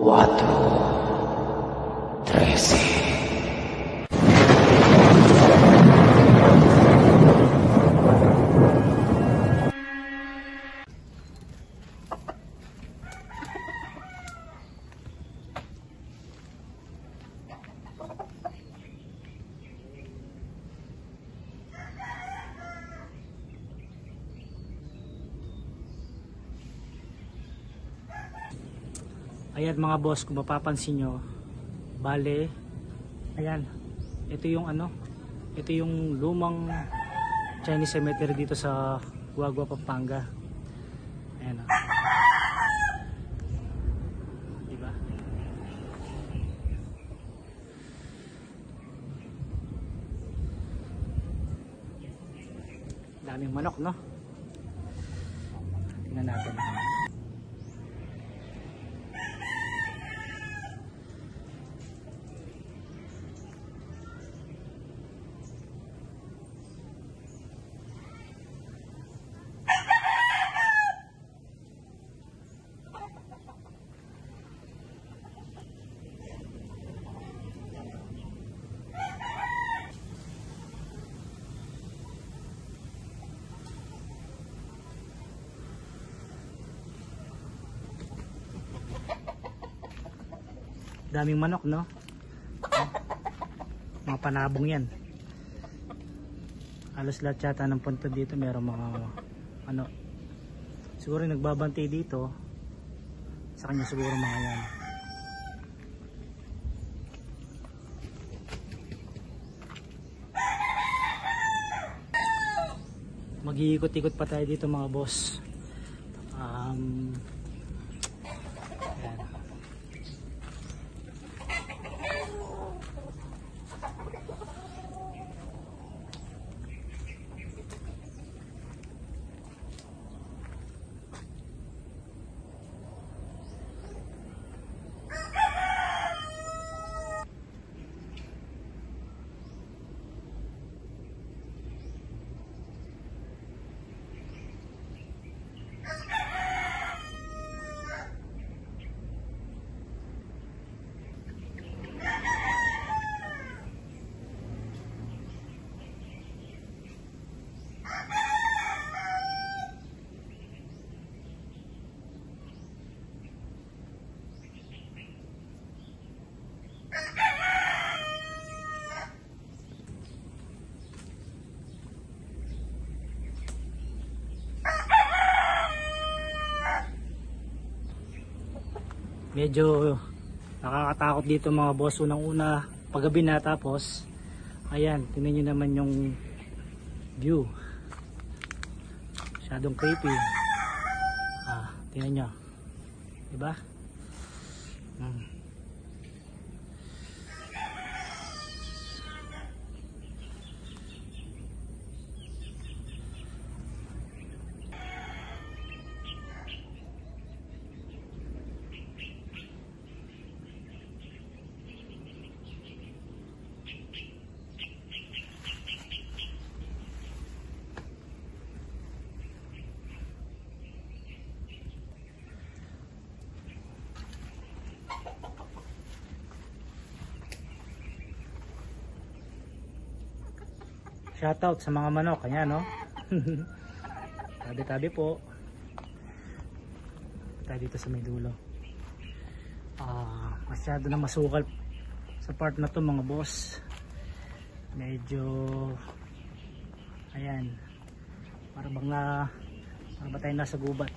4, 13. Ayan mga boss, kung mapapansin nyo, bale, ayan, ito yung ito yung lumang Chinese cemetery dito sa Guagua, Pampanga. Ayan o. Diba? Daming manok, no? Tingnan natin. Daming manok, no? Mga panabong yan. Halos lahat yata ng punta dito meron mga siguro nagbabantay dito sa kanya, siguro mga yan. Mag-iikot-ikot pa tayo dito mga boss. Ayan. Medyo nakakatakot dito mga boss. Unang-una paggabi na, tapos ayan, tingnan nyo naman yung view, masyadong creepy. Tingnan nyo, diba? Shoutout sa mga manok, kanya no? Tabi-tabi po. Tayo dito sa may dulo. Masyado na masukal sa part na to mga boss. Medyo ayan, para ba tayo nasa gubat.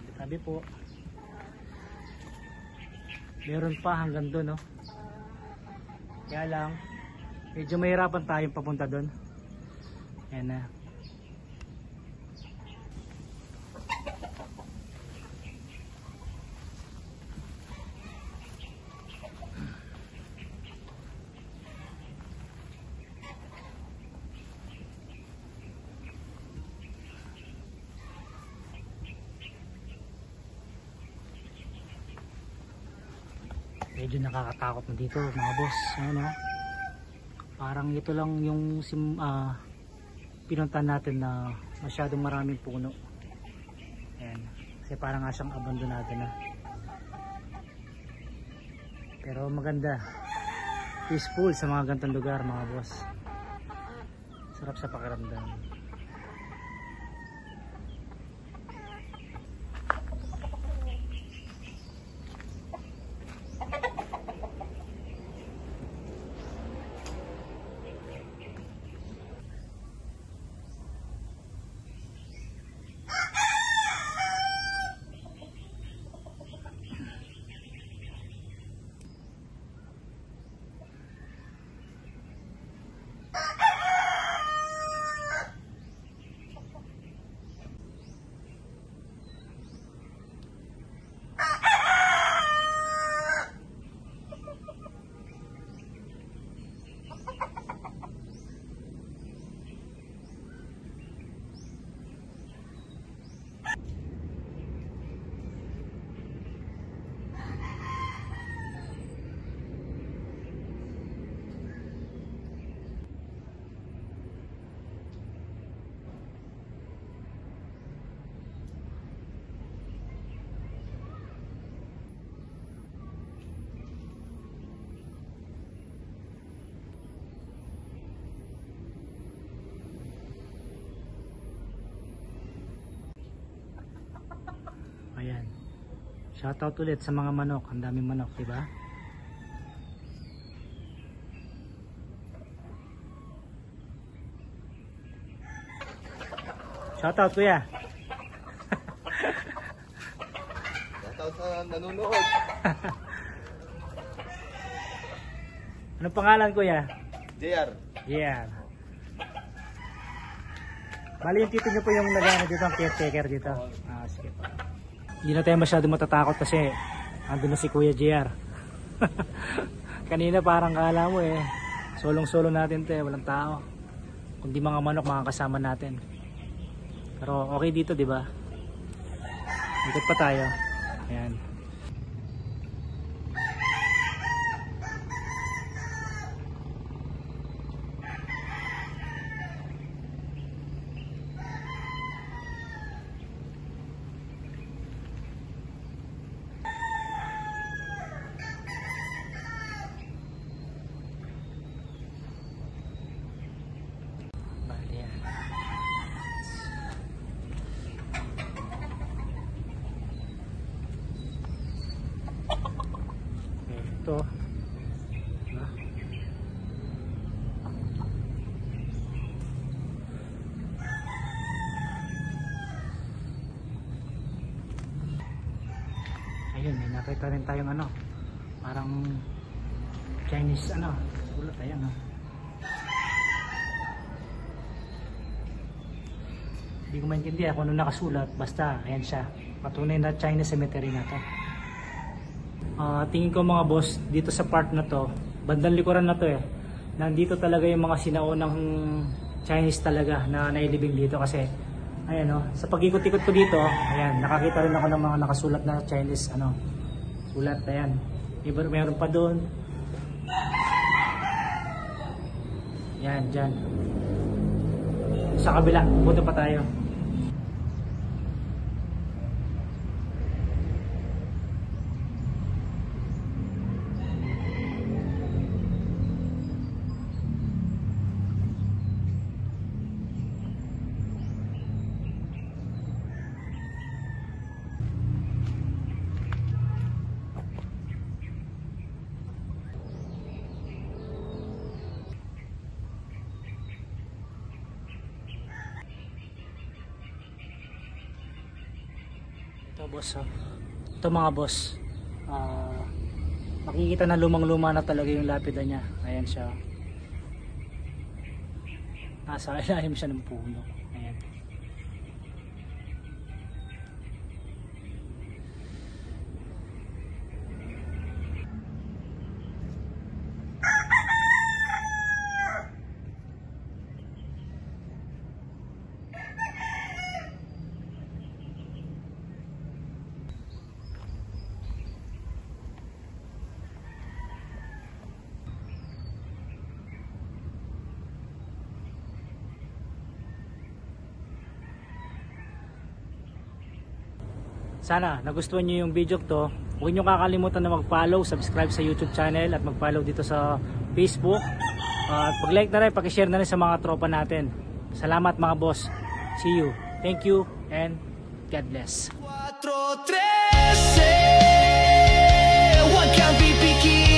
Tabi-tabi po. Meron pa hanggang doon, no? Kaya lang medyo mahirapan tayong papunta doon. Ayan na. Medyo nakakatakot na dito mga boss. Ayan, no? Parang ito lang yung pinuntahan natin na masyadong maraming puno. Ayan. Kasi parang nga siyang abandonado na. Pero maganda. Peaceful sa mga gantong lugar mga boss. Sarap sa pakiramdam. Ayan. Shoutout ulit sa mga manok. Ang daming manok, di ba? Shoutout kuya. Shoutout sa nanonood. Anong pangalan kuya? JR. Yeah. Bali yung tito nyo po yung nagano dito, ang caretaker dito. Ah, sige po. Hindi na tayo masyado matatakot kasi andun na si Kuya JR. Kanina parang kala mo solong-solo natin to walang tao. Kundi mga manok mga kasama natin. Pero okay dito, di ba? Ikot pa tayo. Ayan. Ito ayun, may nakita rin tayong parang Chinese ulat. Ayan hindi ko maintindihan kung ano nakasulat, basta ayan siya, patunay na Chinese cemetery na to. Tingin ko mga boss, dito sa part na to, bandang likuran na to nandito talaga yung mga sinaunang Chinese talaga na nailibing dito kasi ayan sa pag-ikot-ikot ko dito, ayan, nakakita rin ako ng mga nakasulat na Chinese sulat, ayan. Meron pa doon. Yan, dyan. Sa kabila, punta pa tayo. Ito boss ito mga boss, makikita na lumang-luma na talaga yung lapida niya. Ayan siya, nasa ilalim siya ng puno. Ayan. Sana nagustuhan niyo yung video to. Huwag nyo kakalimutan na mag-follow, subscribe sa YouTube channel at mag-follow dito sa Facebook. At pag-like na rin, pag-share na rin sa mga tropa natin. Salamat mga boss. See you. Thank you and God bless. 4-13, huwag kang pipiki.